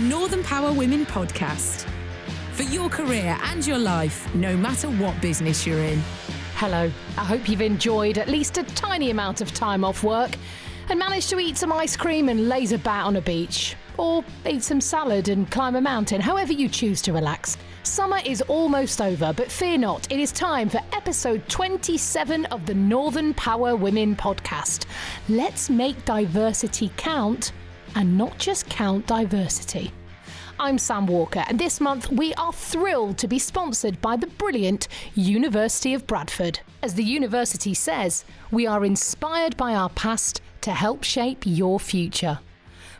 Northern Power Women podcast. For your career and your life, no matter what business you're in. Hello, I hope you've enjoyed at least a tiny amount of time off work and managed to eat some ice cream and laze about on a beach. Or eat some salad and climb a mountain, however you choose to relax. Summer is almost over, but fear not, it is time for episode 27 of the Northern Power Women podcast. Let's make diversity count and not just count diversity. I'm Sam Walker, and this month we are thrilled to be sponsored by the brilliant University of Bradford. As the university says, we are inspired by our past to help shape your future.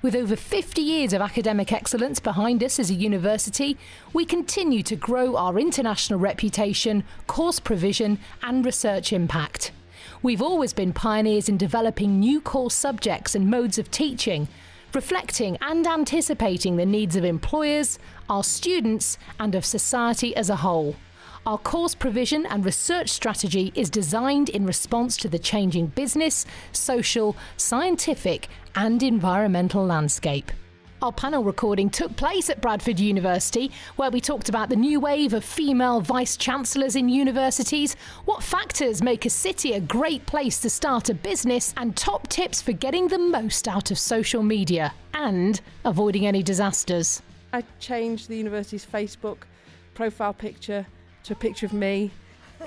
With over 50 years of academic excellence behind us as a university, we continue to grow our international reputation, course provision and research impact. We've always been pioneers in developing new course subjects and modes of teaching, reflecting and anticipating the needs of employers, our students and of society as a whole. Our course provision and research strategy is designed in response to the changing business, social, scientific and environmental landscape. Our panel recording took place at Bradford University, where we talked about the new wave of female vice-chancellors in universities, what factors make a city a great place to start a business, and top tips for getting the most out of social media and avoiding any disasters. I changed the university's Facebook profile picture to a picture of me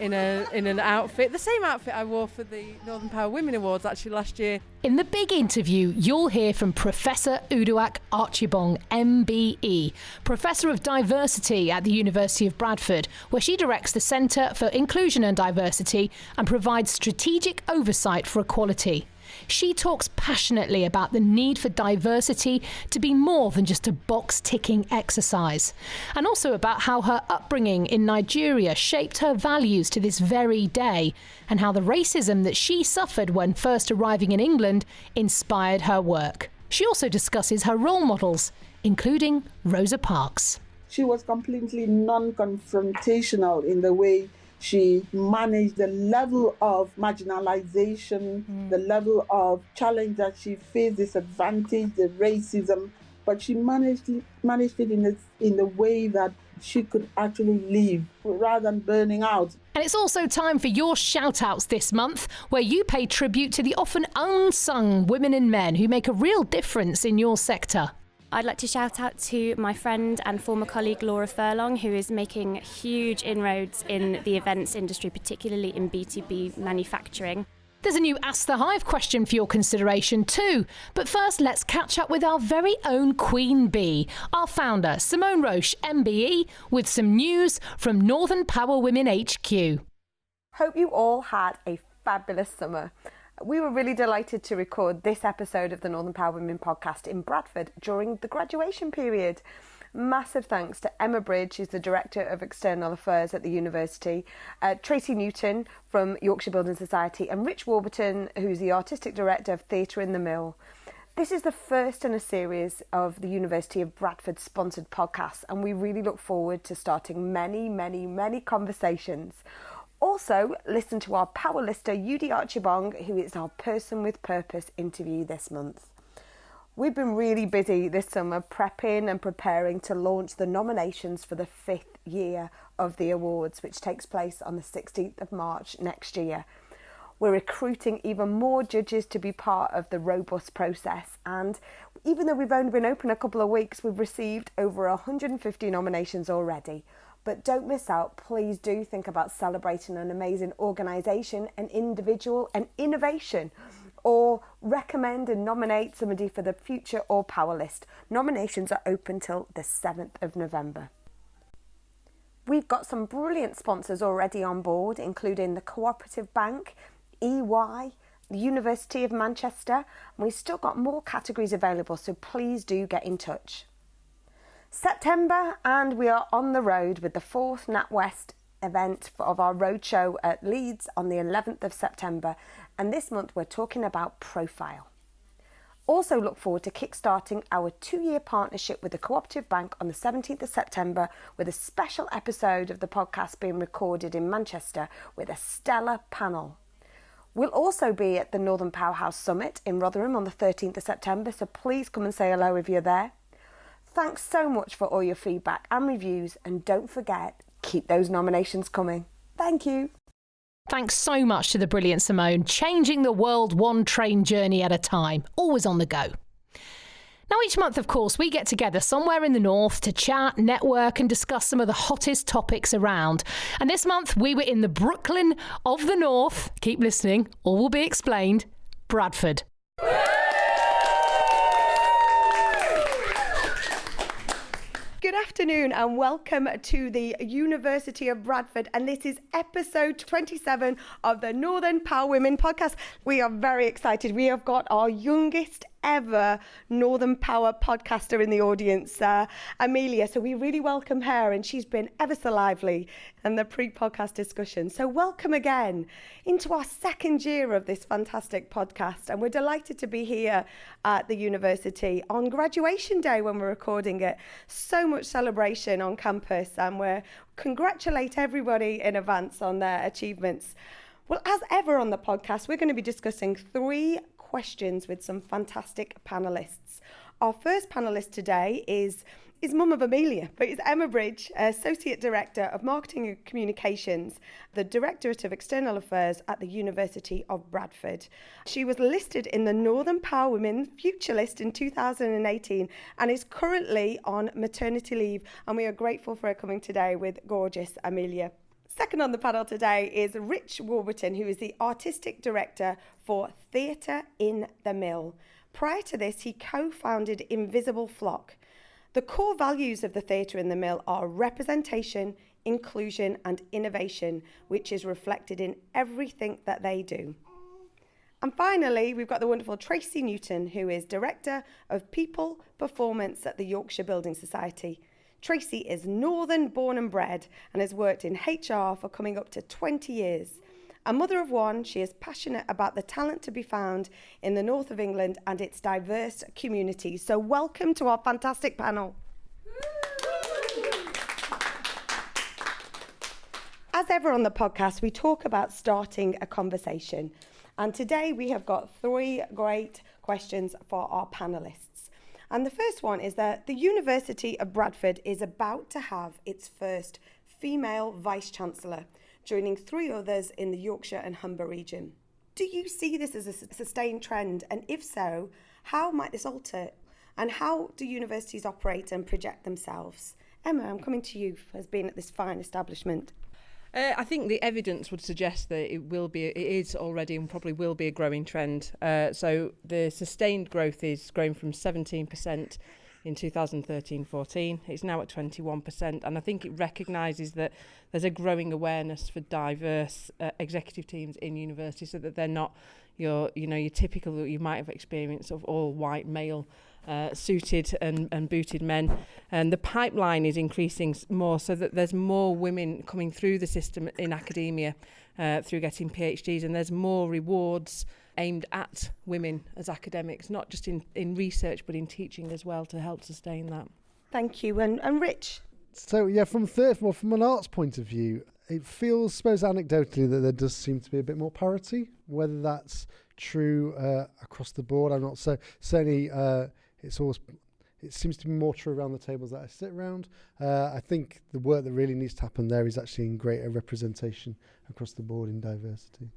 in an outfit, the same outfit I wore for the Northern Power Women Awards actually last year. In the big interview, you'll hear from Professor Uduak Archibong MBE, Professor of Diversity at the University of Bradford, where she directs the Centre for Inclusion and Diversity and provides strategic oversight for equality. She talks passionately about the need for diversity to be more than just a box-ticking exercise, and also about how her upbringing in Nigeria shaped her values to this very day, and how the racism that she suffered when first arriving in England inspired her work. She also discusses her role models, including Rosa Parks. She was completely non-confrontational in the way she managed the level of marginalization, the level of challenge that she faced, disadvantage, the racism, but she managed it in the way that she could actually live rather than burning out. And it's also time for your shout-outs this month, where you pay tribute to the often unsung women and men who make a real difference in your sector. I'd like to shout out to my friend and former colleague Laura Furlong, who is making huge inroads in the events industry, particularly in B2B manufacturing. There's a new Ask the Hive question for your consideration too. But first, let's catch up with our very own Queen Bee, our founder, Simone Roche, MBE, with some news from Northern Power Women HQ. Hope you all had a fabulous summer. We were really delighted to record this episode of the Northern Power Women podcast in Bradford during the graduation period. Massive thanks to Emma Bridge, who's the Director of External Affairs at the University, Tracy Newton from Yorkshire Building Society, and Rich Warburton, who's the Artistic Director of Theatre in the Mill. This is the first in a series of the University of Bradford sponsored podcasts, and we really look forward to starting many conversations. Also, listen to our power lister, Uduak Archibong, who is our Person with Purpose interview this month. We've been really busy this summer prepping and preparing to launch the nominations for the 5th year of the awards, which takes place on the 16th of March next year. We're recruiting even more judges to be part of the robust process, and even though we've only been open a couple of weeks, we've received over 150 nominations already. But don't miss out, please do think about celebrating an amazing organisation, an individual, an innovation, or recommend and nominate somebody for the Future or Power list. Nominations are open till the 7th of November. We've got some brilliant sponsors already on board, including the Cooperative Bank, EY, the University of Manchester, and we've still got more categories available, so please do get in touch. September, and we are on the road with the 4th NatWest event of our roadshow at Leeds on the 11th of September, and this month we're talking about profile. Also look forward to kickstarting our 2-year partnership with the Cooperative Bank on the 17th of September with a special episode of the podcast being recorded in Manchester with a stellar panel. We'll also be at the Northern Powerhouse Summit in Rotherham on the 13th of September, so please come and say hello if you're there. Thanks so much for all your feedback and reviews, and don't forget, keep those nominations coming. Thank you. Thanks so much to the brilliant Simone, changing the world one train journey at a time, always on the go. Now, each month, of course, we get together somewhere in the north to chat, network and discuss some of the hottest topics around. And this month, we were in the Brooklyn of the North. Keep listening, all will be explained. Bradford. Good afternoon and welcome to the University of Bradford, and this is episode 27 of the Northern Power Women podcast. We are very excited. We have got our youngest ever Northern Power podcaster in the audience, Amelia. So we really welcome her, and she's been ever so lively in the pre-podcast discussion. So welcome again into our second year of this fantastic podcast, and we're delighted to be here at the university on graduation day when we're recording it. So much celebration on campus, and we congratulate everybody in advance on their achievements. Well, as ever on the podcast, we're going to be discussing 3 questions with some fantastic panellists. Our first panellist today is mum of Amelia, but it's Emma Bridge, Associate Director of Marketing and Communications, the Directorate of External Affairs at the University of Bradford. She was listed in the Northern Power Women Future List in 2018 and is currently on maternity leave, and we are grateful for her coming today with gorgeous Amelia. Second on the panel today is Rich Warburton, who is the Artistic Director for Theatre in the Mill. Prior to this, he co-founded Invisible Flock. The core values of the Theatre in the Mill are representation, inclusion and innovation, which is reflected in everything that they do. And finally, we've got the wonderful Tracy Newton, who is Director of People Performance at the Yorkshire Building Society. Tracy is Northern born and bred and has worked in HR for coming up to 20 years. A mother of one, she is passionate about the talent to be found in the north of England and its diverse communities. So welcome to our fantastic panel. As ever on the podcast, we talk about starting a conversation. And today we have got 3 great questions for our panellists. And the first one is that the University of Bradford is about to have its first female Vice-Chancellor, joining 3 others in the Yorkshire and Humber region. Do you see this as a sustained trend? And if so, how might this alter? And how do universities operate and project themselves? Emma, I'm coming to you as being at this fine establishment. I think the evidence would suggest that it is already and probably will be a growing trend. So the sustained growth is growing from 17% in 2013-14. It's now at 21%. And I think it recognises that there's a growing awareness for diverse executive teams in universities, so that they're not your typical, you might have experienced of all white male suited and booted men. And the pipeline is increasing more, so that there's more women coming through the system in academia through getting PhDs, and there's more rewards aimed at women as academics, not just in research but in teaching as well, to help sustain that. Thank you. And Rich? So yeah, from an arts point of view, it feels, I suppose anecdotally, that there does seem to be a bit more parity. Whether that's true across the board, I'm not so certainly. It seems to be more true around the tables that I sit around. I think the work that really needs to happen there is actually in greater representation across the board in diversity.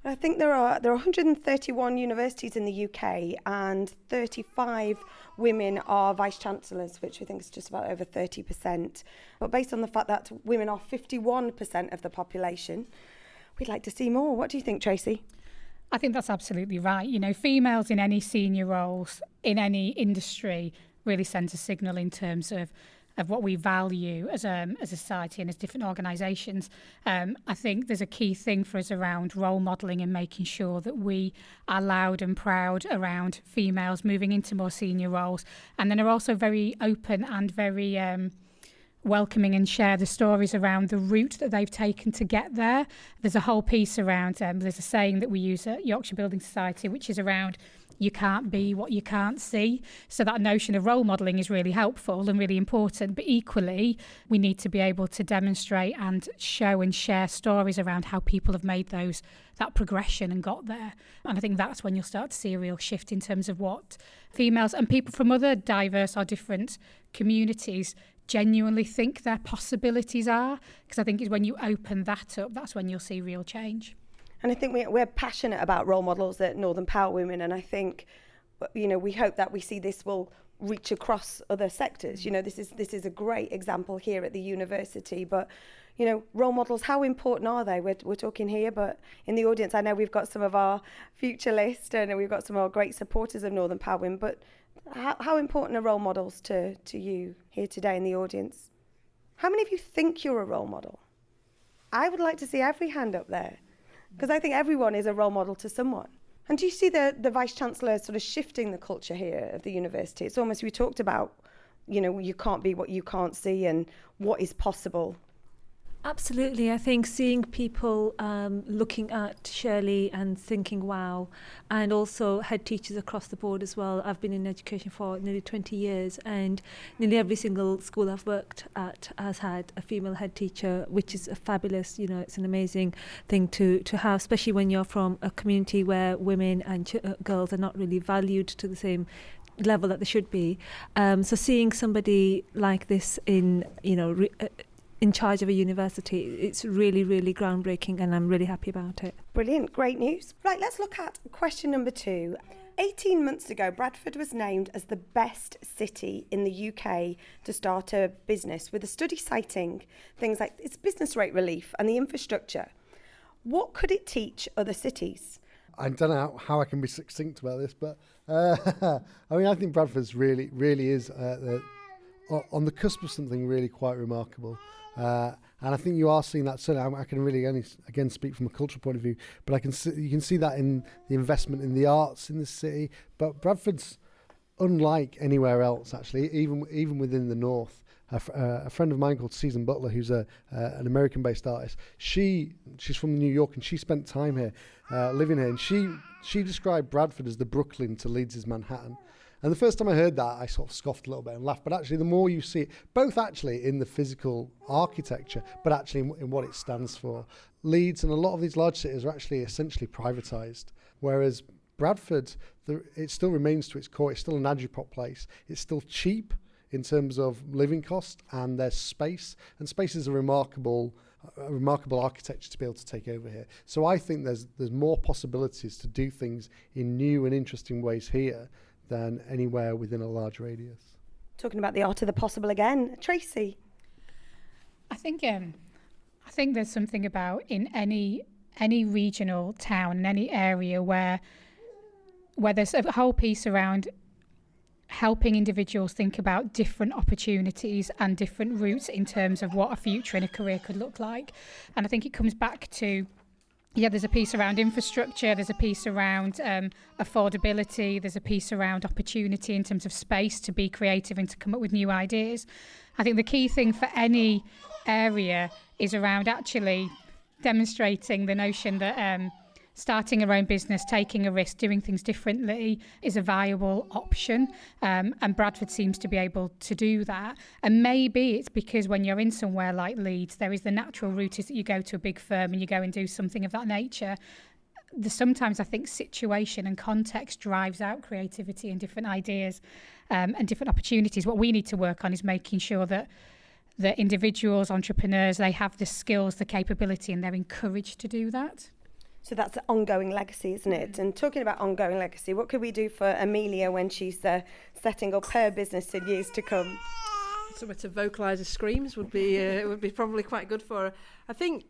I think there are 131 universities in the UK, and 35 women are vice-chancellors, which I think is just about over 30%. But based on the fact that women are 51% of the population, we'd like to see more. What do you think, Tracy? I think that's absolutely right. You know, females in any senior roles, in any industry, really sends a signal in terms of what we value as a society and as different organisations. I think there's a key thing for us around role modelling and making sure that we are loud and proud around females moving into more senior roles, and then are also very open and very welcoming and share the stories around the route that they've taken to get there. There's a whole piece around, there's a saying that we use at Yorkshire Building Society, which is around you can't be what you can't see. So that notion of role modelling is really helpful and really important, but equally we need to be able to demonstrate and show and share stories around how people have made that progression and got there. And I think that's when you'll start to see a real shift in terms of what females and people from other diverse or different communities genuinely think their possibilities are, because I think it's when you open that up, that's when you'll see real change. And I think we're passionate about role models at Northern Power Women, and I think, we hope that we see this will reach across other sectors. This is a great example here at the university, but role models, how important are they? We're talking here, but in the audience, I know we've got some of our future list and we've got some of our great supporters of Northern Power Women, but how important are role models to you here today in the audience? How many of you think you're a role model? I would like to see every hand up there, because I think everyone is a role model to someone. And do you see the Vice-Chancellor sort of shifting the culture here of the university? It's almost, we talked about, you can't be what you can't see and what is possible. Absolutely. I think seeing people looking at Shirley and thinking, wow, and also head teachers across the board as well. I've been in education for nearly 20 years, and nearly every single school I've worked at has had a female head teacher, which is a fabulous, it's an amazing thing to have, especially when you're from a community where women and girls are not really valued to the same level that they should be. So seeing somebody like this in charge of a university, it's really, really groundbreaking, and I'm really happy about it. Brilliant, great news. Right, let's look at question number 2. 18 months ago, Bradford was named as the best city in the UK to start a business, with a study citing things like its business rate relief and the infrastructure. What could it teach other cities? I don't know how I can be succinct about this, but I think Bradford's really, really is on the cusp of something really quite remarkable. And I think you are seeing that. Certainly, I can really only again speak from a cultural point of view, but you can see that in the investment in the arts in the city. But Bradford's unlike anywhere else, actually, even within the north. A friend of mine called Susan Butler, who's an American-based artist, she's from New York, and she spent time here, living here, and she described Bradford as the Brooklyn to Leeds' Manhattan. And the first time I heard that, I sort of scoffed a little bit and laughed. But actually, the more you see it, both actually in the physical architecture, but actually in what it stands for. Leeds and a lot of these large cities are actually essentially privatised, whereas Bradford, it still remains to its core. It's still an agipop place. It's still cheap in terms of living cost, and there's space. And space is a remarkable architecture to be able to take over here. So I think there's more possibilities to do things in new and interesting ways here than anywhere within a large radius. Talking about the art of the possible again, Tracy. I think there's something about in any regional town, in any area where there's a whole piece around helping individuals think about different opportunities and different routes in terms of what a future in a career could look like. And I think it comes back to, there's a piece around infrastructure, there's a piece around affordability, there's a piece around opportunity in terms of space to be creative and to come up with new ideas. I think the key thing for any area is around actually demonstrating the notion that starting your own business, taking a risk, doing things differently is a viable option. And Bradford seems to be able to do that. And maybe it's because when you're in somewhere like Leeds, there is the natural route is that you go to a big firm and you go and do something of that nature. Sometimes I think situation and context drives out creativity and different ideas and different opportunities. What we need to work on is making sure that the individuals, entrepreneurs, they have the skills, the capability, and they're encouraged to do that. So that's an ongoing legacy, isn't it? And talking about ongoing legacy, what could we do for Amelia when she's setting up her business in years to come? Somewhere to vocalise her screams would be probably quite good for her. I think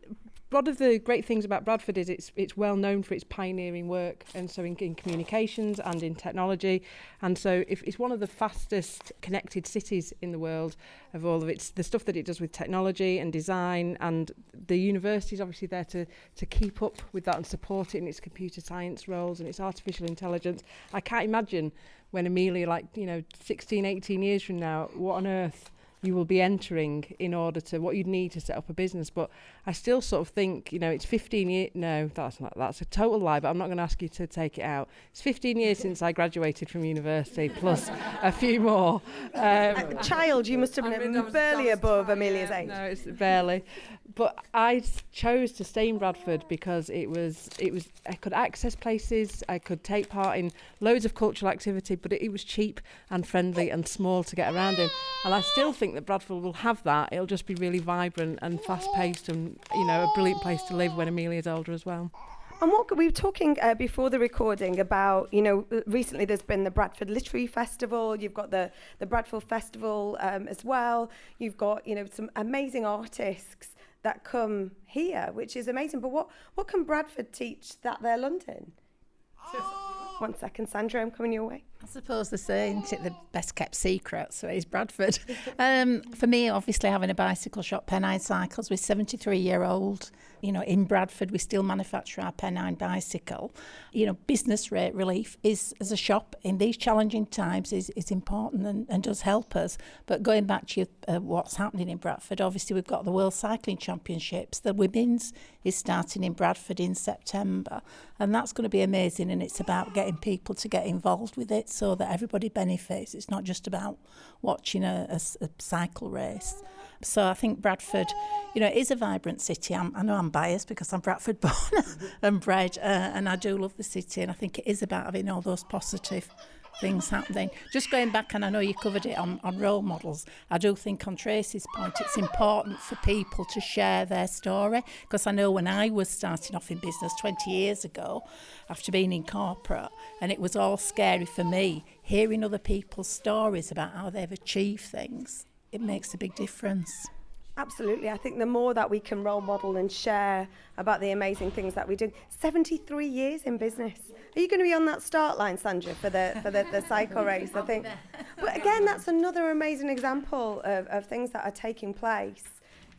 one of the great things about Bradford is it's well known for its pioneering work, and so in communications and in technology, and so it's one of the fastest connected cities in the world of all of the stuff that it does with technology and design, and the university is obviously there to keep up with that and support it in its computer science roles and its artificial intelligence. I can't imagine when Amelia, 16, 18 years from now, what on earth you will be entering in order to what you'd need to set up a business. But I still sort of think, it's 15 years. No, that's a total lie, but I'm not going to ask you to take it out. It's 15 years since I graduated from university, plus a few more. Child, you must have been barely above Amelia's age. No, it's barely. But I chose to stay in Bradford because it was I could access places, I could take part in loads of cultural activity, but it was cheap and friendly and small to get around in. And I still think that Bradford will have that. It'll just be really vibrant and fast-paced and, a brilliant place to live when Amelia's older as well. And what we were talking before the recording about, recently there's been the Bradford Literary Festival, you've got the Bradford Festival as well, you've got, some amazing artists that come here, which is amazing. But what can Bradford teach that they're London? 1 second, Sandra, I'm coming your way. I suppose they're saying it's the best kept secret, so it's Bradford. For me, obviously, having a bicycle shop, Pennine Cycles, we're 73-year-old. In Bradford, we still manufacture our Pennine bicycle. Business rate relief is, as a shop, in these challenging times, is important and does help us. But going back to what's happening in Bradford, obviously, we've got the World Cycling Championships. The women's is starting in Bradford in September, and that's going to be amazing, and it's about getting people to get involved with it so that everybody benefits. It's not just about watching a cycle race. So I think Bradford, it is a vibrant city. I know I'm biased because I'm Bradford born and bred, and I do love the city, and I think it is about having all those positive things happening. Just going back, and I know you covered it on role models, I do think on Tracy's point, it's important for people to share their story, because I know when I was starting off in business 20 years ago, after being in corporate, and it was all scary for me, hearing other people's stories about how they've achieved things, it makes a big difference. Absolutely. I think the more that we can role model and share about the amazing things that we do. 73 years in business. Are you going to be on that start line, Sandra, for the cycle race? I think. But again, that's another amazing example of things that are taking place,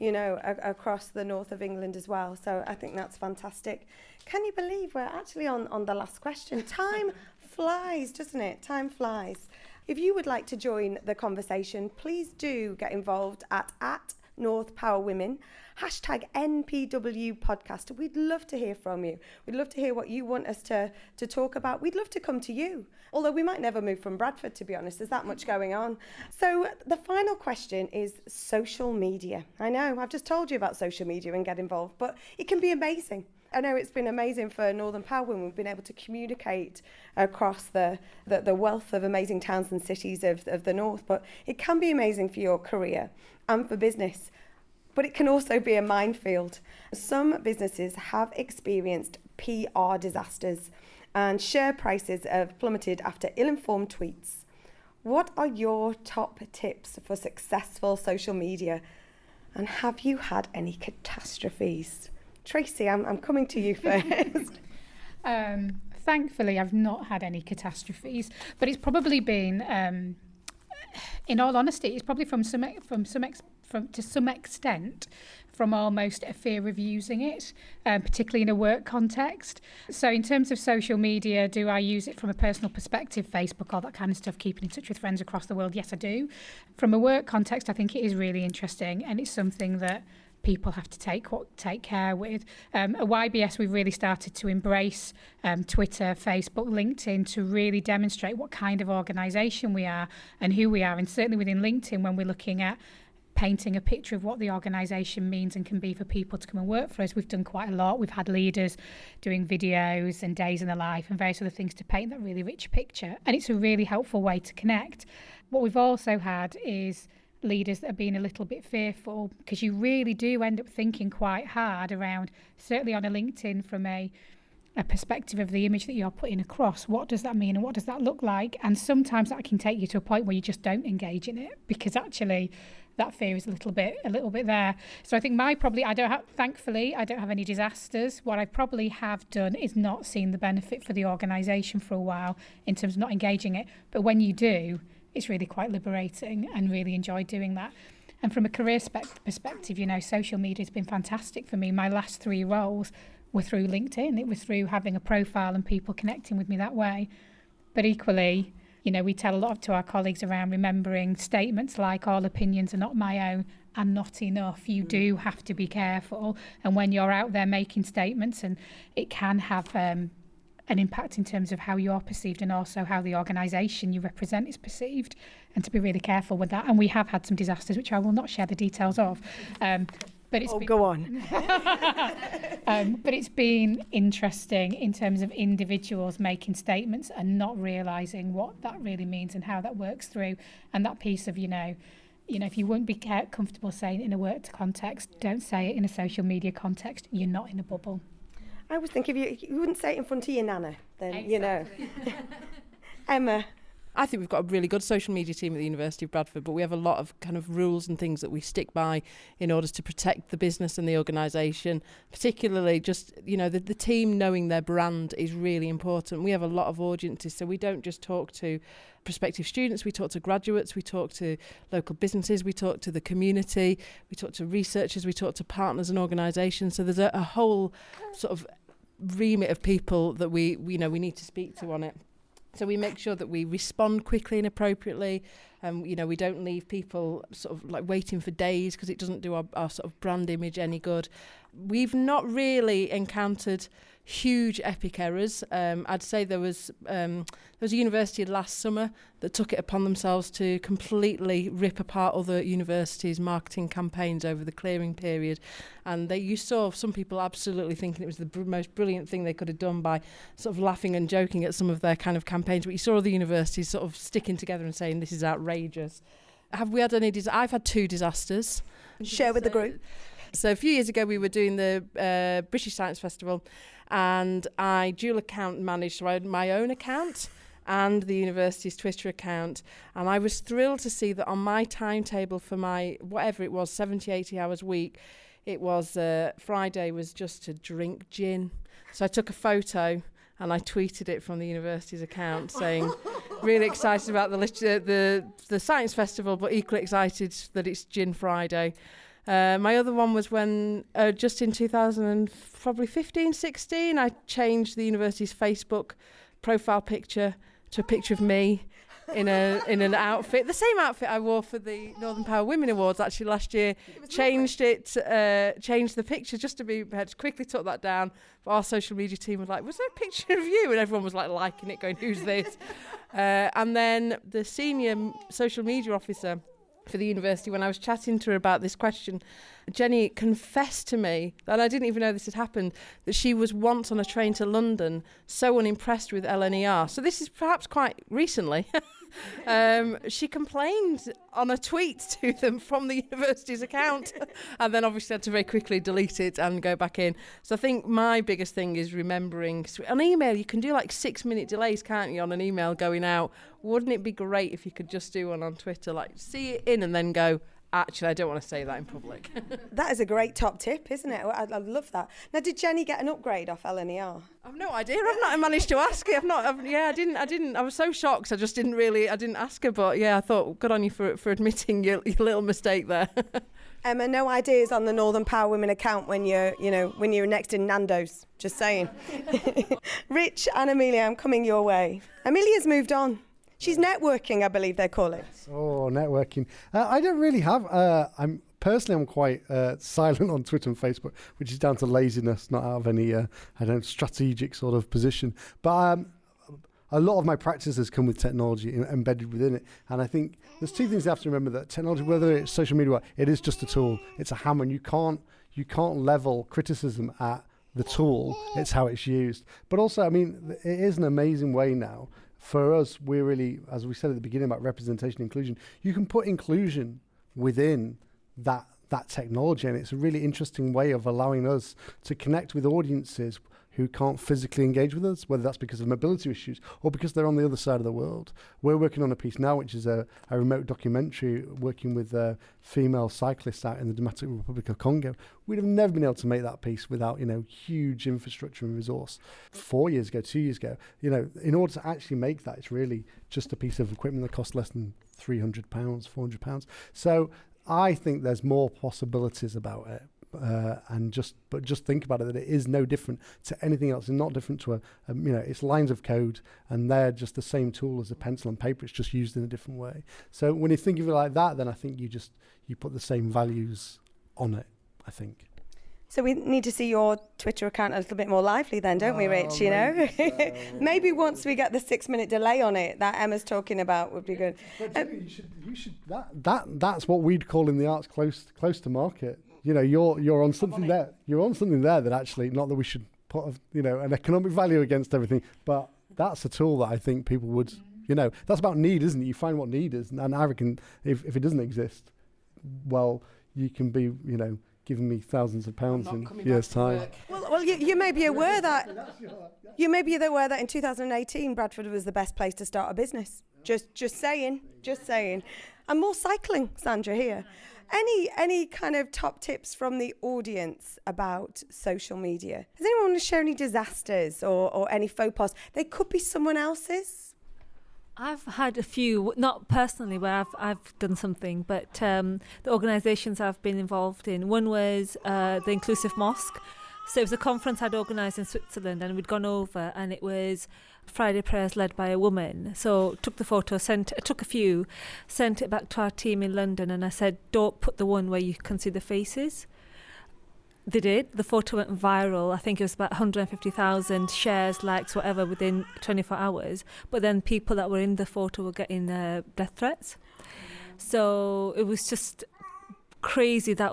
across the north of England as well. So I think that's fantastic. Can you believe we're actually on the last question? Time flies, doesn't it? Time flies. If you would like to join the conversation, please do get involved at North Power Women, #NPW podcast. We'd love to hear from you. We'd love to hear what you want us to talk about. We'd love to come to you. Although we might never move from Bradford, to be honest. There's that much going on. So the final question is social media. I know, I've just told you about social media and get involved, but it can be amazing. I know it's been amazing for Northern Power Women. We've been able to communicate across the wealth of amazing towns and cities of the North, but it can be amazing for your career and for business. But it can also be a minefield. Some businesses have experienced PR disasters and share prices have plummeted after ill-informed tweets. What are your top tips for successful social media? And have you had any catastrophes? Tracy, I'm coming to you first. Thankfully, I've not had any catastrophes, but it's probably been, in all honesty, it's probably to some extent from almost a fear of using it, particularly in a work context. So in terms of social media, do I use it from a personal perspective, Facebook, all that kind of stuff, keeping in touch with friends across the world? Yes, I do. From a work context, I think it is really interesting, and it's something that people have to take care with. At YBS, we've really started to embrace Twitter, Facebook, LinkedIn to really demonstrate what kind of organisation we are and who we are. And certainly within LinkedIn, when we're looking at painting a picture of what the organisation means and can be for people to come and work for us, we've done quite a lot. We've had leaders doing videos and days in the life and various other things to paint that really rich picture. And it's a really helpful way to connect. What we've also had is leaders that are being a little bit fearful, because you really do end up thinking quite hard around, certainly on a LinkedIn, from a perspective of the image that you're putting across. What does that mean and what does that look like? And sometimes that can take you to a point where you just don't engage in it, because actually that fear is a little bit there. So I think thankfully I don't have any disasters. What I probably have done is not seen the benefit for the organisation for a while in terms of not engaging it. But when you do, it's really quite liberating and really enjoy doing that. And from a career perspective, social media has been fantastic for me. My last 3 roles were through LinkedIn. It was through having a profile and people connecting with me that way. But equally, You know, we tell a lot to our colleagues around remembering statements like all opinions are not my own and not enough. You do have to be careful. And when you're out there making statements, and it can have an impact in terms of how you are perceived and also how the organisation you represent is perceived, and to be really careful with that. And we have had some disasters, which I will not share the details of. But it's go on. But it's been interesting in terms of individuals making statements and not realising what that really means and how that works through. And that piece of, you know, if you wouldn't be comfortable saying it in a work context, don't say it in a social media context. You're not in a bubble. I was thinking if you wouldn't say it in front of your nana, then, Exactly. you know. Emma? I think we've got a really good social media team at the University of Bradford, but we have a lot of kind of rules and things that we stick by in order to protect the business and the organisation. Particularly just, you know, the team knowing their brand is really important. We have a lot of audiences, so we don't just talk to prospective students, we talk to graduates, we talk to local businesses, we talk to the community, we talk to researchers, we talk to partners and organisations. So there's a whole sort of remit of people that we need to speak to on it. So we make sure that we respond quickly and appropriately. You know, we don't leave people sort of like waiting for days, because it doesn't do our sort of brand image any good. We've not really encountered huge epic errors. I'd say there was a university last summer that took it upon themselves to completely rip apart other universities' marketing campaigns over the clearing period, and you saw some people absolutely thinking it was the most brilliant thing they could have done by sort of laughing and joking at some of their kind of campaigns, but you saw other universities sort of sticking together and saying this is outrageous. Have we had any I've had 2 disasters. Share with the group. So a few years ago we were doing the British Science Festival, and I dual account managed, so I had my own account and the university's Twitter account, and I was thrilled to see that on my timetable for my, whatever it was, 70, 80 hours a week, it was Friday was just to drink gin. So I took a photo and I tweeted it from the university's account saying, really excited about the Science Festival, but equally excited that it's Gin Friday. My other one was when, just in 2015, 16, I changed the university's Facebook profile picture to a picture of me in an outfit, the same outfit I wore for the Northern Power Women Awards actually last year. Changed the picture just to be, had to quickly took that down. But our social media team was like, was there a picture of you? And everyone was like liking it, going, who's this? And then the senior social media officer for the university, when I was chatting to her about this question, Jenny confessed to me, and I didn't even know this had happened, that she was once on a train to London so unimpressed with LNER. So this is perhaps quite recently. She complained on a tweet to them from the university's account, and then obviously had to very quickly delete it and go back in. So I think my biggest thing is remembering. On email, you can do like 6-minute delays, can't you, on an email going out? Wouldn't it be great if you could just do one on Twitter, like see it in and then go, actually, I don't want to say that in public. That is a great top tip, isn't it? I love that. Now, did Jenny get an upgrade off LNER? I've no idea. I've not managed to ask her. I didn't. I was so shocked. I didn't ask her. But yeah, I thought, good on you for admitting your little mistake there. Emma, no ideas on the Northern Power Women account when you're next in Nando's. Just saying. Rich and Amelia, I'm coming your way. Amelia's moved on. She's networking, I believe they call it. Oh, networking. I don't really have. I'm quite silent on Twitter and Facebook, which is down to laziness, not out of any strategic sort of position. But a lot of my practices come with technology embedded within it, and I think there's 2 things you have to remember: that technology, whether it's social media, it is just a tool. It's a hammer, and you can't level criticism at the tool. It's how it's used. But also, I mean, it is an amazing way now. For us, we're really, as we said at the beginning about representation and inclusion, you can put inclusion within that technology, and it's a really interesting way of allowing us to connect with audiences who can't physically engage with us, whether that's because of mobility issues or because they're on the other side of the world. We're working on a piece now, which is a remote documentary working with female cyclists out in the Democratic Republic of Congo. We'd have never been able to make that piece without, huge infrastructure and resource. 4 years ago, 2 years ago, in order to actually make that, it's really just a piece of equipment that costs less than £300, £400. So I think there's more possibilities about it. and just think about it, that it is no different to anything else, and not different to it's lines of code, and they're just the same tool as a pencil and paper. It's just used in a different way. So when you think of it like that, then I think you put the same values on it, I think. So we need to see your Twitter account a little bit more lively then, don't we, Rich? You know, maybe once we get the 6-minute delay on it that Emma's talking about would be good. But you should. That's what we'd call in the arts close to market. You know, you're on something there. You're on something there that actually, not that we should put an economic value against everything, but that's a tool that I think people would. That's about need, isn't it? You find what need is, and I reckon if it doesn't exist, well, you can be giving me thousands of pounds in years' time. Well, you may be aware that in 2018 Bradford was the best place to start a business. Just saying. And more cycling, Sandra, here. Any kind of top tips from the audience about social media? Does anyone want to share any disasters or any faux pas? They could be someone else's. I've had a few, not personally where I've done something, but the organisations I've been involved in. One was the Inclusive Mosque. So it was a conference I'd organised in Switzerland, and we'd gone over, and it was Friday prayers led by a woman. So took the photo, took a few, sent it back to our team in London, and I said, don't put the one where you can see the faces. They did. The photo went viral. I think it was about 150,000 shares, likes, whatever, within 24 hours. But then people that were in the photo were getting death threats. So it was just crazy that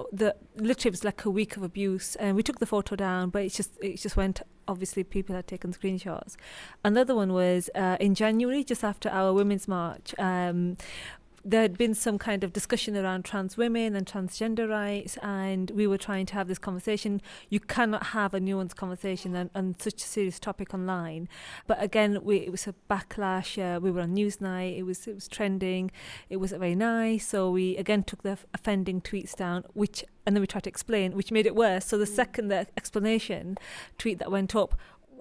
literally it was like a week of abuse. And we took the photo down, but it just went. Obviously, people had taken screenshots. Another one was in January, just after our Women's March. There had been some kind of discussion around trans women and transgender rights, and we were trying to have this conversation. You cannot have a nuanced conversation on such a serious topic online. But again, it was a backlash. We were on Newsnight. It was trending. It wasn't very nice. So we again took the offending tweets down, and then we tried to explain, which made it worse. So the explanation tweet that went up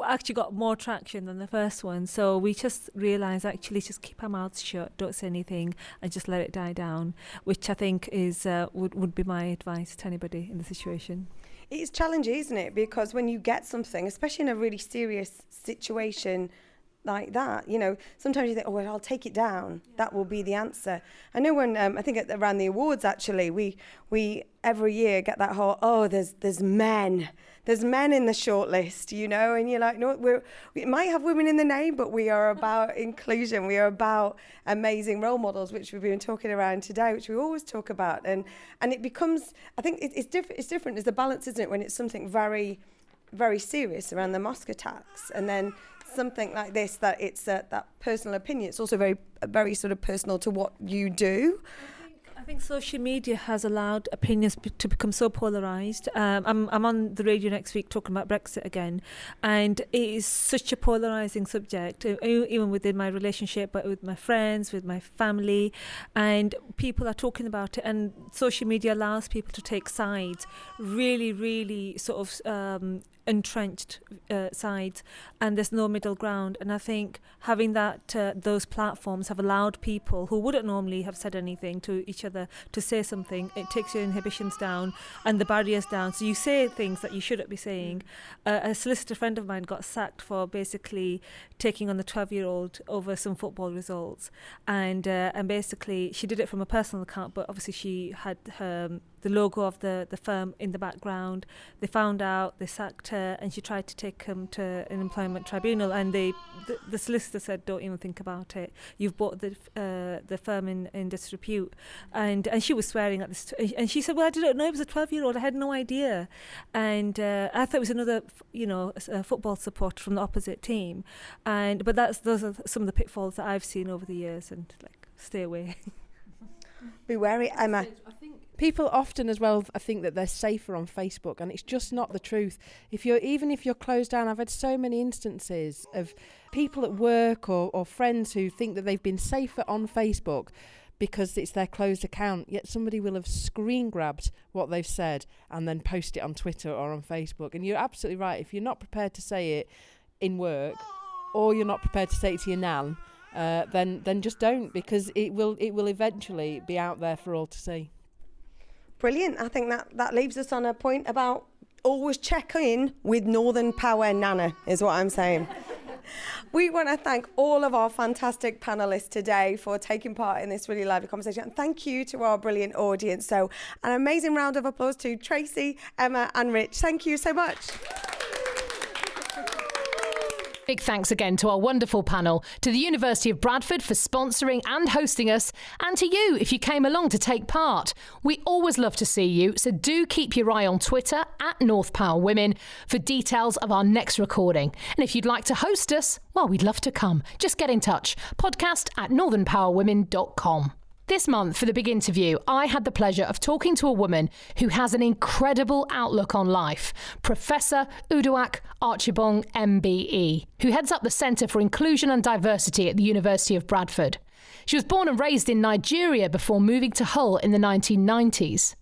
actually got more traction than the first one. So we just realised actually just keep our mouths shut, don't say anything, and just let it die down, which I think is would be my advice to anybody in the situation. It's challenging, isn't it? Because when you get something, especially in a really serious situation like that, sometimes you think, oh, well, I'll take it down. That will be the answer. I know when, I think around the awards, actually, we every year get that whole, there's men in the shortlist, and you're like, no, we might have women in the name, but we are about inclusion. We are about amazing role models, which we've been talking around today, which we always talk about. And it becomes, I think it's different. There's the balance, isn't it, when it's something very, very serious around the mosque attacks, and then something like this, that it's that personal opinion. It's also very, very sort of personal to what you do. I think social media has allowed opinions to become so polarised. I'm on the radio next week talking about Brexit again, and it is such a polarising subject, even within my relationship, but with my friends, with my family, and people are talking about it, and social media allows people to take sides, really, really sort of entrenched sides, and there's no middle ground. And I think having those platforms have allowed people who wouldn't normally have said anything to each other to say something. It takes your inhibitions down and the barriers down, so you say things that you shouldn't be saying. A solicitor friend of mine got sacked for basically taking on the 12-year-old over some football results, and basically she did it from a personal account, but obviously she had the logo of the firm in the background. They found out, they sacked her, and she tried to take him to an employment tribunal, and the solicitor said, don't even think about it. You've brought the firm in disrepute. And she was swearing at this, and she said, well, I didn't know it was a 12-year-old. I had no idea. And I thought it was another, a football supporter from the opposite team. But those are some of the pitfalls that I've seen over the years, and stay away. Be wary, Emma. I think people often as well, I think that they're safer on Facebook, and it's just not the truth. Even if you're closed down, I've had so many instances of people at work or friends who think that they've been safer on Facebook because it's their closed account, yet somebody will have screen grabbed what they've said and then post it on Twitter or on Facebook. And you're absolutely right. If you're not prepared to say it in work, or you're not prepared to say it to your nan, then just don't, because it will eventually be out there for all to see. Brilliant. I think that leaves us on a point about always check in with Northern Power Nana, is what I'm saying. We want to thank all of our fantastic panellists today for taking part in this really lively conversation. And thank you to our brilliant audience. So an amazing round of applause to Tracy, Emma and Rich. Thank you so much. Big thanks again to our wonderful panel, to the University of Bradford for sponsoring and hosting us, and to you if you came along to take part. We always love to see you, so do keep your eye on Twitter at North Power Women for details of our next recording. And if you'd like to host us, well, we'd love to come. Just get in touch. podcast@northernpowerwomen.com. This month, for the big interview, I had the pleasure of talking to a woman who has an incredible outlook on life, Professor Uduak Archibong MBE, who heads up the Centre for Inclusion and Diversity at the University of Bradford. She was born and raised in Nigeria before moving to Hull in the 1990s.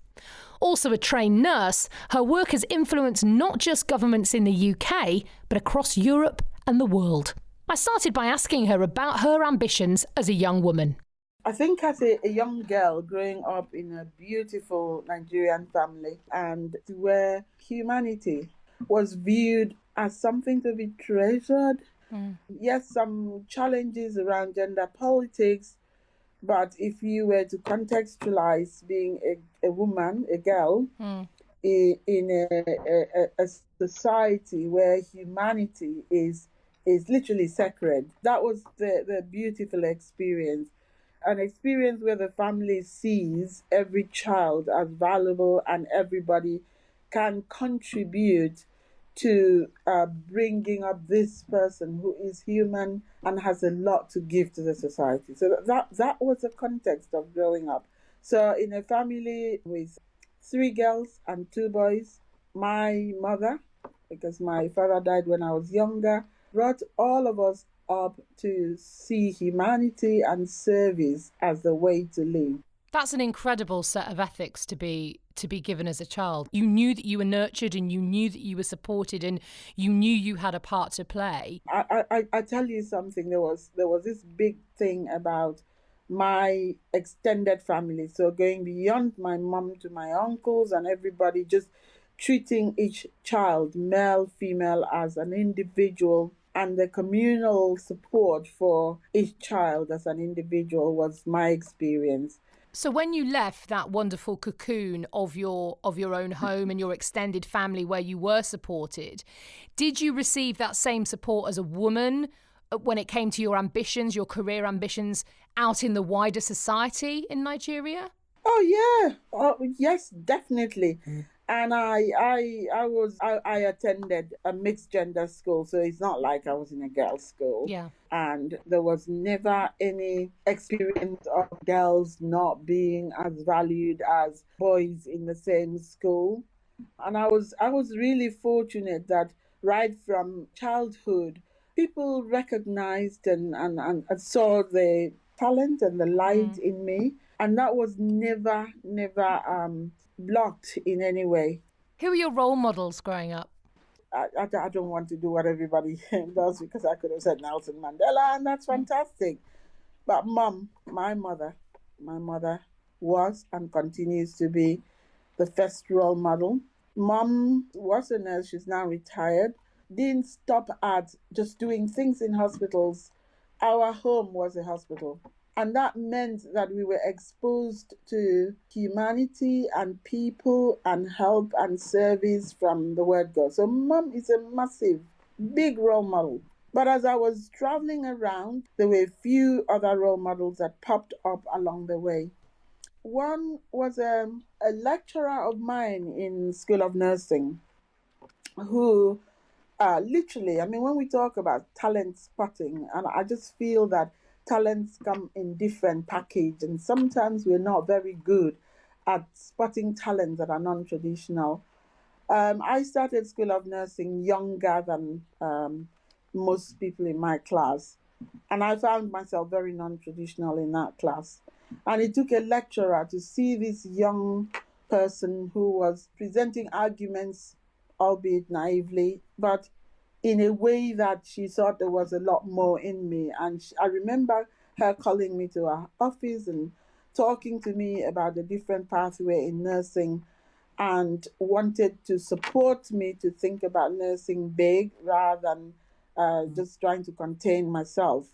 Also a trained nurse, her work has influenced not just governments in the UK, but across Europe and the world. I started by asking her about her ambitions as a young woman. I think as a young girl growing up in a beautiful Nigerian family, and where humanity was viewed as something to be treasured. Yes, some challenges around gender politics, but if you were to contextualize being a woman, a girl, in a society where humanity is literally sacred, that was the beautiful experience. An experience where the family sees every child as valuable and everybody can contribute to bringing up this person who is human and has a lot to give to the society. So that was the context of growing up. So in a family with 3 girls and 2 boys, my mother, because my father died when I was younger, brought all of us up to see humanity and service as the way to live. That's an incredible set of ethics to be given as a child. You knew that you were nurtured and you knew that you were supported and you knew you had a part to play. I tell you something, there was this big thing about my extended family. So going beyond my mum to my uncles and everybody, just treating each child, male, female, as an individual, and the communal support for each child as an individual was my experience. So when you left that wonderful cocoon of your own home and your extended family where you were supported, did you receive that same support as a woman when it came to your ambitions, your career ambitions out in the wider society in Nigeria? Oh yeah, yes, definitely. And I attended a mixed gender school, so it's not like I was in a girls' school. Yeah. And there was never any experience of girls not being as valued as boys in the same school. And I was really fortunate that right from childhood, people recognized and saw the talent and the light in me, and that was never blocked in any way. Who were your role models growing up? I don't want to do what everybody does, because I could have said Nelson Mandela, and that's fantastic. But my mother was and continues to be the first role model. Mom was a nurse, she's now retired, didn't stop at just doing things in hospitals. Our home was a hospital. And that meant that we were exposed to humanity and people and help and service from the word go. So Mom is a massive, big role model. But as I was traveling around, there were a few other role models that popped up along the way. One was a lecturer of mine in School of Nursing who literally, I mean, when we talk about talent spotting, and I just feel that talents come in different package, and sometimes we're not very good at spotting talents that are non-traditional. I started School of Nursing younger than most people in my class, and I found myself very non-traditional in that class. And it took a lecturer to see this young person who was presenting arguments, albeit naively, but in a way that she thought there was a lot more in me. And I remember her calling me to her office and talking to me about the different pathway in nursing and wanted to support me to think about nursing big rather than just trying to contain myself.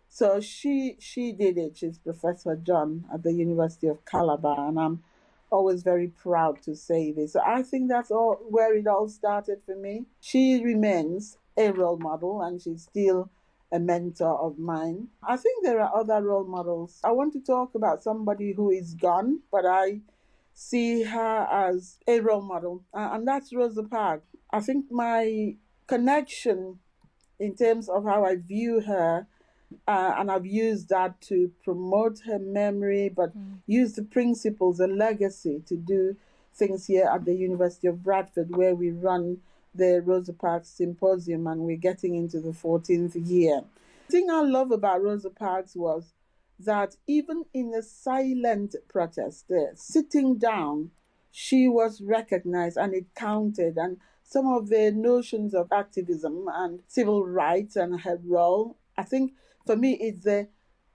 So she did it. She's Professor John at the University of Calabar, and I'm always very proud to say this. So I think that's all where it all started for me. She remains a role model, and she's still a mentor of mine. I think there are other role models. I want to talk about somebody who is gone, but I see her as a role model, and that's Rosa Parks. I think my connection in terms of how I view her, and I've used that to promote her memory, but use the principles, the legacy to do things here at the University of Bradford, where we run the Rosa Parks Symposium, and we're getting into the 14th year. The thing I love about Rosa Parks was that even in the silent protest, sitting down, she was recognized and it counted. And some of the notions of activism and civil rights and her role, I think for me it's the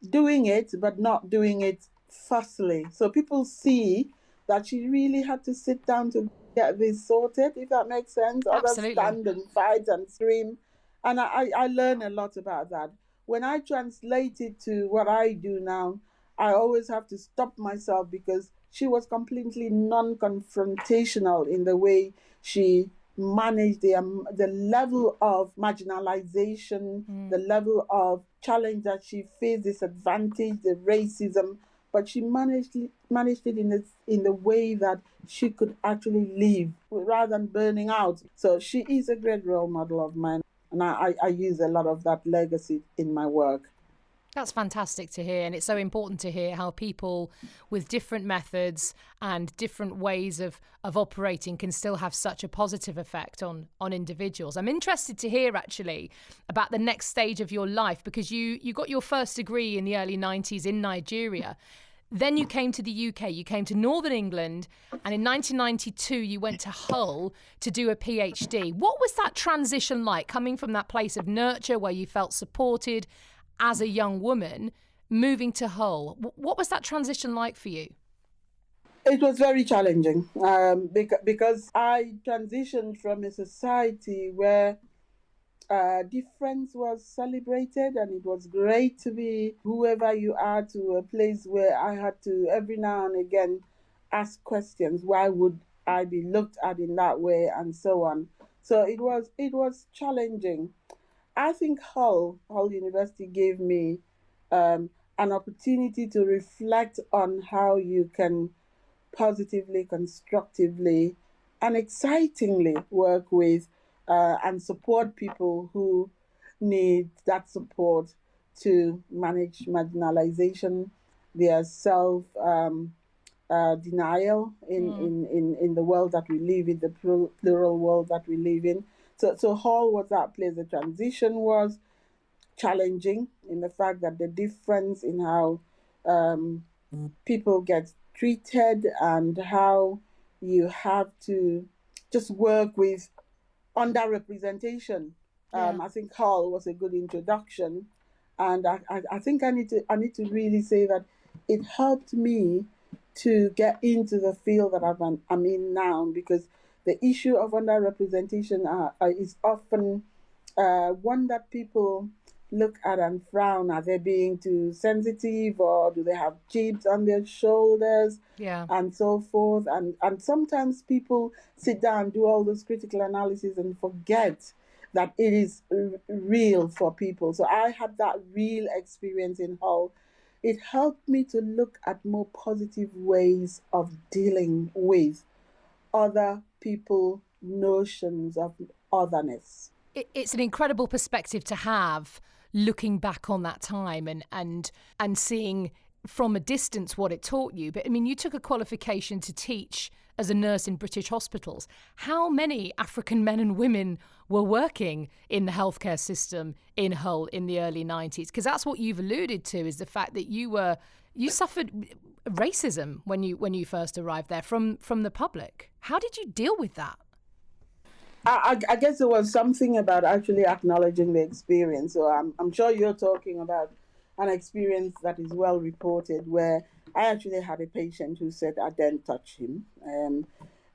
doing it, but not doing it fussily. So people see that she really had to sit down to get this sorted, if that makes sense. Absolutely. Others stand and fight and scream. And I learn a lot about that. When I translate it to what I do now, I always have to stop myself because she was completely non-confrontational in the way she managed the level of marginalization, the level of challenge that she faced, disadvantage, the racism, but she managed it in the way that she could actually live rather than burning out. So she is a great role model of mine, and I use a lot of that legacy in my work. That's fantastic to hear, and it's so important to hear how people with different methods and different ways of operating can still have such a positive effect on individuals. I'm interested to hear actually about the next stage of your life, because you got your first degree in the early 90s in Nigeria. Then you came to the UK, you came to Northern England, and in 1992 you went to Hull to do a PhD. What was that transition like, coming from that place of nurture where you felt supported as a young woman, moving to Hull? What was that transition like for you? It was very challenging because I transitioned from a society where difference was celebrated, and it was great to be whoever you are, to a place where I had to every now and again ask questions. Why would I be looked at in that way, and so on. So it was challenging. I think Hull University gave me an opportunity to reflect on how you can positively, constructively, and excitingly work with and support people who need that support to manage marginalization, their self denial in the world that we live in, the plural world that we live in. So Hull was that place. The transition was challenging in the fact that the difference in how people get treated and how you have to just work with underrepresentation. I think Hull was a good introduction, and I think I need to really say that it helped me to get into the field that I'm in now, because the issue of underrepresentation is often one that people look at and frown. Are they being too sensitive, or do they have chips on their shoulders, and so forth? And sometimes people sit down, do all this critical analysis, and forget that it is real for people. So I had that real experience in Hull. It helped me to look at more positive ways of dealing with other people's notions of otherness. It's an incredible perspective to have, looking back on that time and seeing from a distance what it taught you. But I mean, you took a qualification to teach as a nurse in British hospitals. How many African men and women were working in the healthcare system in Hull in the early 90s? Because that's what you've alluded to, is the fact that you suffered racism when you first arrived there from the public. How did you deal with that? I guess there was something about actually acknowledging the experience. So I'm sure you're talking about an experience that is well reported, where I actually had a patient who said I didn't touch him.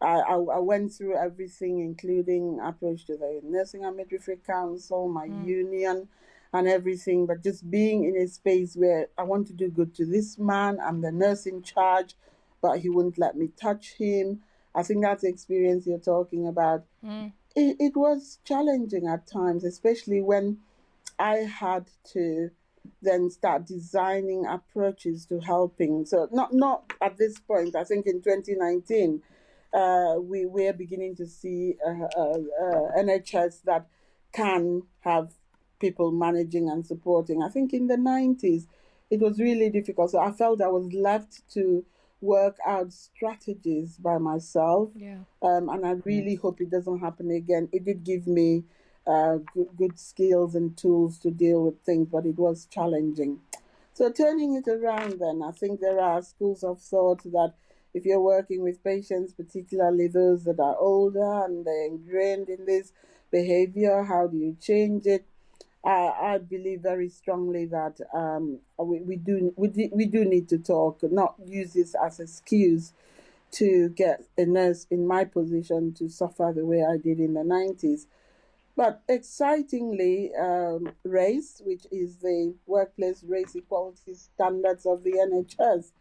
I went through everything, including approach to the Nursing and Midwifery Council, my union, and everything. But just being in a space where I want to do good to this man, I'm the nurse in charge, but he wouldn't let me touch him. I think that's the experience you're talking about. It was challenging at times, especially when I had to then start designing approaches to helping. So not at this point. I think in 2019, we were beginning to see NHS that can have people managing and supporting. I think in the 90s, it was really difficult. So I felt I was left to work out strategies by myself. And I really hope it doesn't happen again. It did give me good skills and tools to deal with things, but it was challenging. So turning it around then, I think there are schools of thought that if you're working with patients, particularly those that are older and they're ingrained in this behavior, how do you change it? I believe very strongly that we do need to talk, not use this as an excuse to get a nurse in my position to suffer the way I did in the 90s. But excitingly, RACE, which is the Workplace Race Equality Standards of the NHS,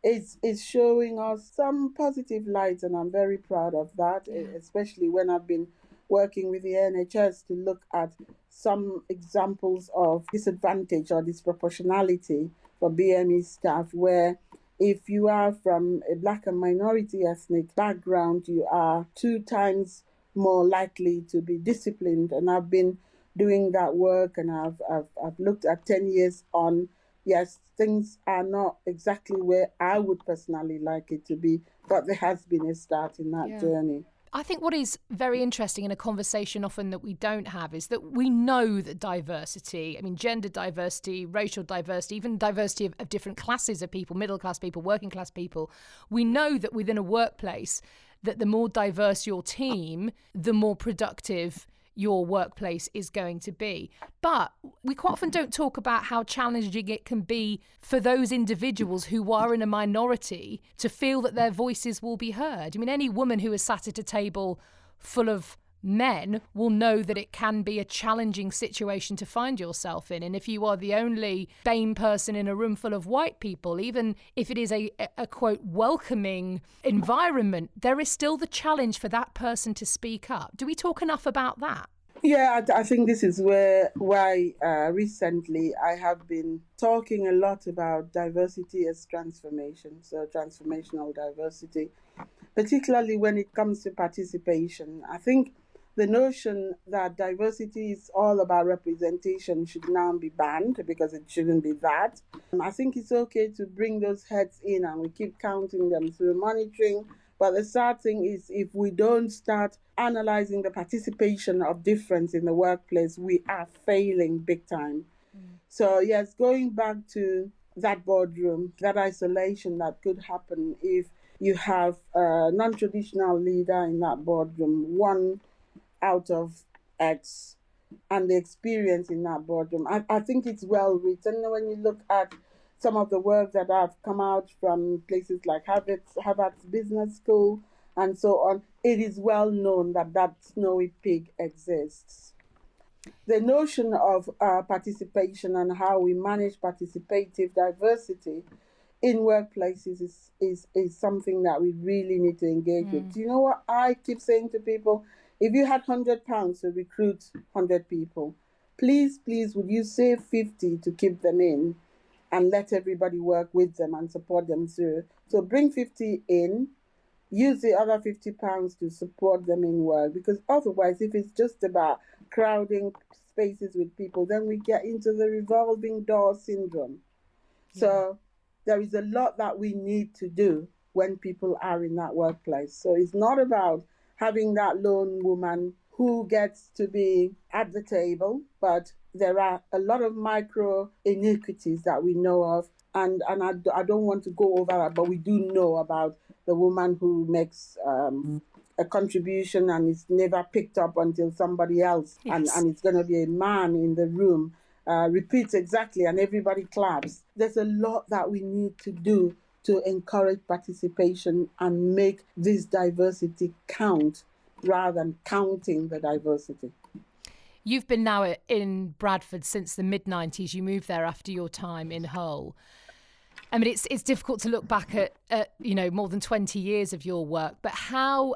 is showing us some positive lights, and I'm very proud of that, especially when I've been working with the NHS to look at some examples of disadvantage or disproportionality for BME staff, where if you are from a Black and minority ethnic background, you are 2 times more likely to be disciplined. And I've been doing that work, and I've looked at 10 years on. Yes, things are not exactly where I would personally like it to be, but there has been a start in that journey. I think what is very interesting in a conversation often that we don't have is that we know that diversity, I mean, gender diversity, racial diversity, even diversity of different classes of people, middle class people, working class people, we know that within a workplace that the more diverse your team, the more productive your workplace is going to be. But we quite often don't talk about how challenging it can be for those individuals who are in a minority to feel that their voices will be heard. I mean, any woman who is sat at a table full of men will know that it can be a challenging situation to find yourself in. And if you are the only BAME person in a room full of white people, even if it is a quote, welcoming environment, there is still the challenge for that person to speak up. Do we talk enough about that? Yeah, I think this is why recently I have been talking a lot about diversity as transformation, so transformational diversity, particularly when it comes to participation. I think the notion that diversity is all about representation should now be banned, because it shouldn't be that. I think it's okay to bring those heads in, and we keep counting them through monitoring. But the sad thing is, if we don't start analyzing the participation of difference in the workplace, we are failing big time. So yes, going back to that boardroom, that isolation that could happen if you have a non-traditional leader in that boardroom, 1 out of X, and the experience in that boardroom. I think it's well written when you look at some of the work that have come out from places like Harvard's Business School and so on. It is well known that that snowy pig exists. The notion of participation and how we manage participative diversity in workplaces is something that we really need to engage with. Do you know what I keep saying to people? If you had £100 to recruit 100 people, please, would you save 50 to keep them in and let everybody work with them and support them through? So bring 50 in, use the other £50 to support them in work, because otherwise, if it's just about crowding spaces with people, then we get into the revolving door syndrome. So there is a lot that we need to do when people are in that workplace. So it's not about having that lone woman who gets to be at the table, but there are a lot of micro iniquities that we know of, and I don't want to go over that, but we do know about the woman who makes a contribution and is never picked up until somebody else, and it's going to be a man in the room, repeats exactly, and everybody claps. There's a lot that we need to do to encourage participation and make this diversity count rather than counting the diversity. You've been now in Bradford since the mid-90s. You moved there after your time in Hull. I mean, it's difficult to look back at more than 20 years of your work, but how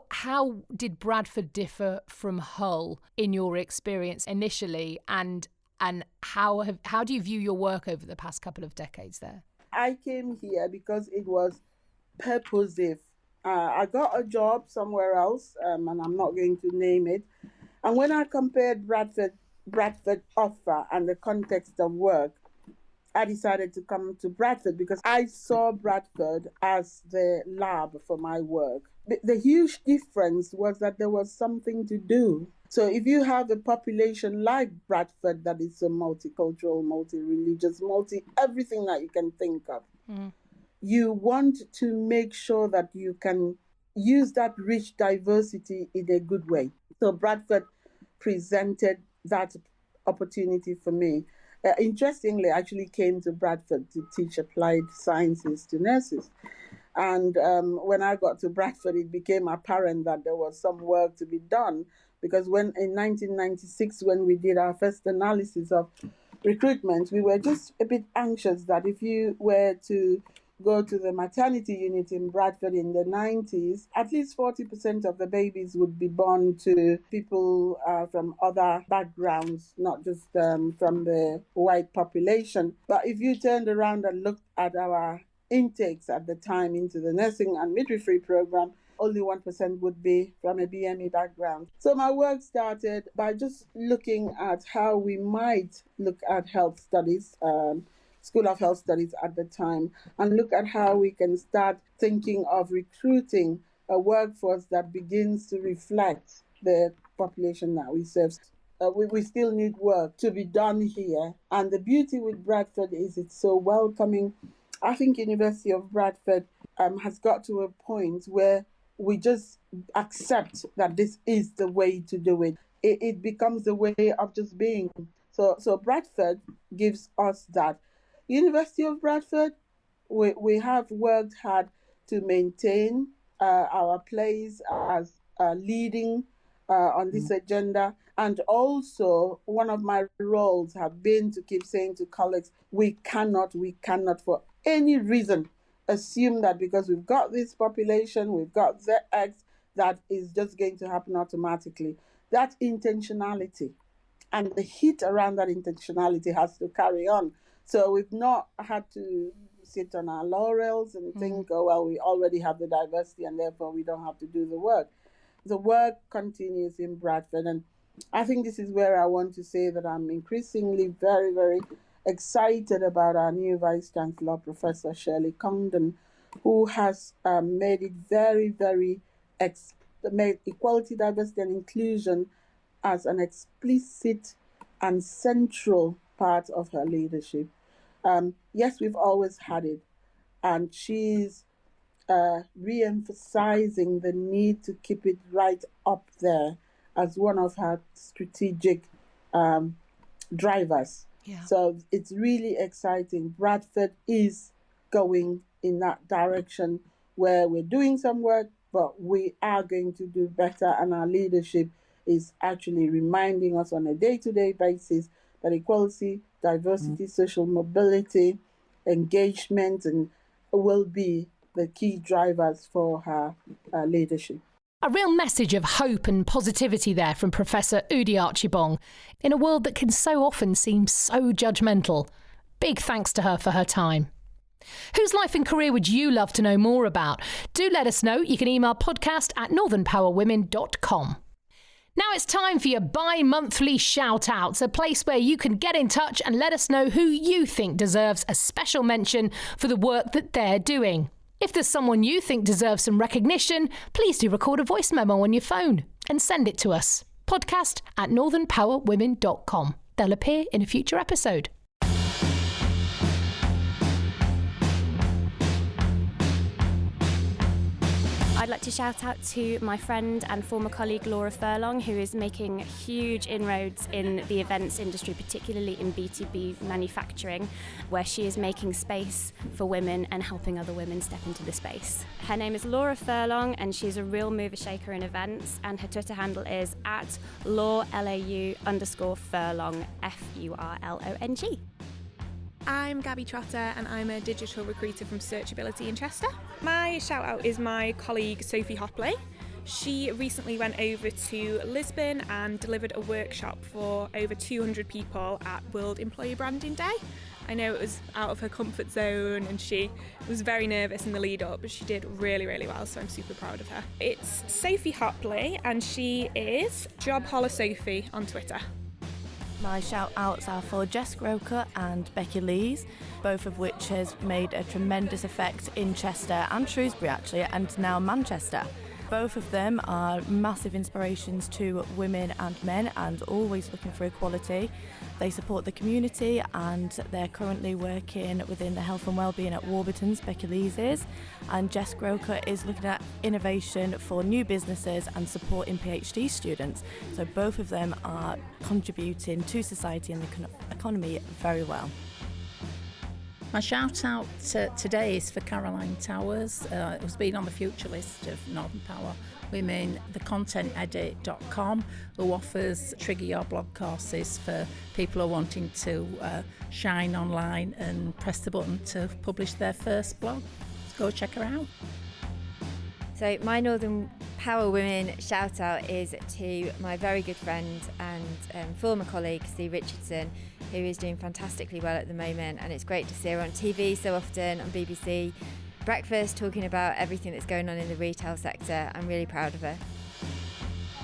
did Bradford differ from Hull in your experience initially, and how do you view your work over the past couple of decades there? I came here because it was purposive. I got a job somewhere else, and I'm not going to name it. And when I compared Bradford offer and the context of work, I decided to come to Bradford because I saw Bradford as the lab for my work. The huge difference was that there was something to do. So if you have a population like Bradford that is so multicultural, multi-religious, everything that you can think of, you want to make sure that you can use that rich diversity in a good way. So Bradford presented that opportunity for me. Interestingly, I actually came to Bradford to teach applied sciences to nurses. And when I got to Bradford, it became apparent that there was some work to be done, because in 1996, when we did our first analysis of recruitment, we were just a bit anxious that if you were to go to the maternity unit in Bradford in the 90s, at least 40% of the babies would be born to people from other backgrounds, not just from the white population. But if you turned around and looked at our intakes at the time into the nursing and midwifery program, only 1% would be from a BME background. So my work started by just looking at how we might look at health studies, School of Health Studies at the time, and look at how we can start thinking of recruiting a workforce that begins to reflect the population that we serve. We still need work to be done here. And the beauty with Bradford is it's so welcoming. I think University of Bradford has got to a point where we just accept that this is the way to do it. It becomes the way of just being. So Bradford gives us that. University of Bradford, we have worked hard to maintain our place as leading on this agenda. And also, one of my roles have been to keep saying to colleagues, we cannot for any reason assume that because we've got this population, we've got the X, that is just going to happen automatically. That intentionality and the heat around that intentionality has to carry on. So we've not had to sit on our laurels and think, oh, well, we already have the diversity and therefore we don't have to do the work. The work continues in Bradford. And I think this is where I want to say that I'm increasingly very, very excited about our new Vice-Chancellor, Professor Shirley Condon, who has made it very, very, made equality, diversity and inclusion as an explicit and central part of her leadership. Yes, we've always had it, and she's re-emphasizing the need to keep it right up there as one of her strategic drivers. Yeah. So it's really exciting. Bradford is going in that direction where we're doing some work, but we are going to do better, and our leadership is actually reminding us on a day-to-day basis that equality, diversity, social mobility, engagement, and will be the key drivers for her leadership. A real message of hope and positivity there from Professor Uduak Archibong in a world that can so often seem so judgmental. Big thanks to her for her time. Whose life and career would you love to know more about? Do let us know. You can email podcast@northernpowerwomen.com. Now it's time for your bi-monthly shout-outs, a place where you can get in touch and let us know who you think deserves a special mention for the work that they're doing. If there's someone you think deserves some recognition, please do record a voice memo on your phone and send it to us. podcast@northernpowerwomen.com. They'll appear in a future episode. I'd like to shout out to my friend and former colleague Laura Furlong, who is making huge inroads in the events industry, particularly in B2B manufacturing, where she is making space for women and helping other women step into the space. Her name is Laura Furlong, and she's a real mover shaker in events, and her Twitter handle is @LAU_Furlong, FURLONG. I'm Gabby Trotter and I'm a digital recruiter from Searchability in Chester. My shout out is my colleague Sophie Hopley. She recently went over to Lisbon and delivered a workshop for over 200 people at World Employee Branding Day. I know it was out of her comfort zone and she was very nervous in the lead up, but she did really, really well, so I'm super proud of her. It's Sophie Hopley and she is Job Holler Sophie on Twitter. My shout-outs are for Jess Groker and Becky Lees, both of which has made a tremendous effect in Chester and Shrewsbury actually, and now Manchester. Both of them are massive inspirations to women and men and always looking for equality. They support the community and they're currently working within the health and wellbeing at Warburton's, Becky Lees is, and Jess Groker is looking at innovation for new businesses and supporting PhD students. So both of them are contributing to society and the economy very well. My shout out today is for Caroline Towers, who's been on the future list of Northern Power Women, thecontentedit.com, who offers Trigger Your Blog courses for people who are wanting to shine online and press the button to publish their first blog. Go check her out. So my Northern Power Women shout out is to my very good friend and former colleague Steve Richardson, who is doing fantastically well at the moment, and it's great to see her on TV so often, on BBC Breakfast, talking about everything that's going on in the retail sector. I'm really proud of her.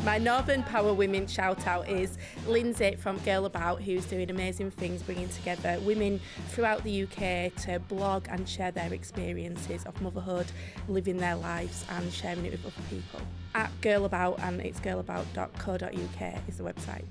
My Northern Power Women shout out is Lindsay from Girl About, who's doing amazing things, bringing together women throughout the UK to blog and share their experiences of motherhood, living their lives and sharing it with other people. At Girl About, and it's girlabout.co.uk is the website.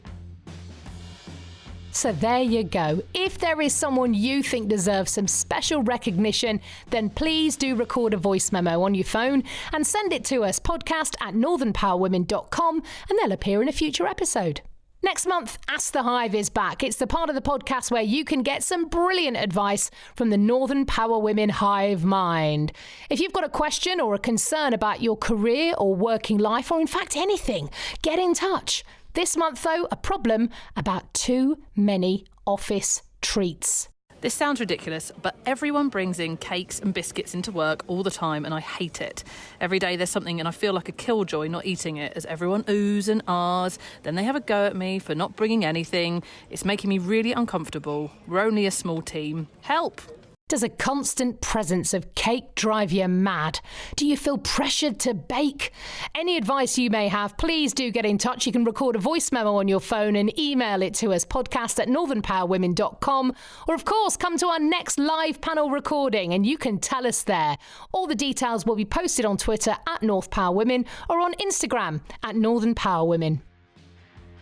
So there you go. If there is someone you think deserves some special recognition, then please do record a voice memo on your phone and send it to us, podcast@northernpowerwomen.com, and they'll appear in a future episode. Next month, Ask the Hive is back. It's the part of the podcast where you can get some brilliant advice from the Northern Power Women Hive Mind. If you've got a question or a concern about your career or working life, or in fact anything, get in touch. This month, though, a problem about too many office treats. This sounds ridiculous, but everyone brings in cakes and biscuits into work all the time, and I hate it. Every day there's something and I feel like a killjoy not eating it, as everyone oohs and ahs. Then they have a go at me for not bringing anything. It's making me really uncomfortable. We're only a small team. Help! Does a constant presence of cake drive you mad? Do you feel pressured to bake? Any advice you may have, please do get in touch. You can record a voice memo on your phone and email it to us, podcast@northernpowerwomen.com. Or, of course, come to our next live panel recording and you can tell us there. All the details will be posted on Twitter @NorthPowerWomen or on Instagram @NorthernPowerWomen.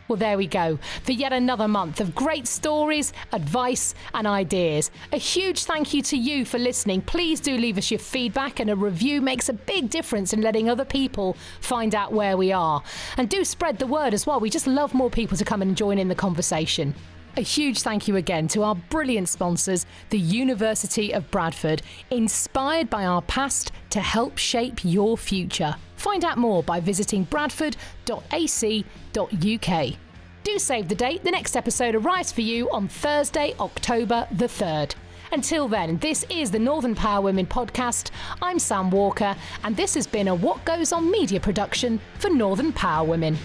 Well, there we go, for yet another month of great stories, advice and ideas. A huge thank you to you for listening. Please do leave us your feedback, and a review makes a big difference in letting other people find out where we are. And do spread the word as well. We just love more people to come and join in the conversation. A huge thank you again to our brilliant sponsors, the University of Bradford, inspired by our past to help shape your future. Find out more by visiting bradford.ac.uk. Do save the date. The next episode arrives for you on Thursday, October the 3rd. Until then, this is the Northern Power Women podcast. I'm Sam Walker, and this has been a What Goes On media production for Northern Power Women.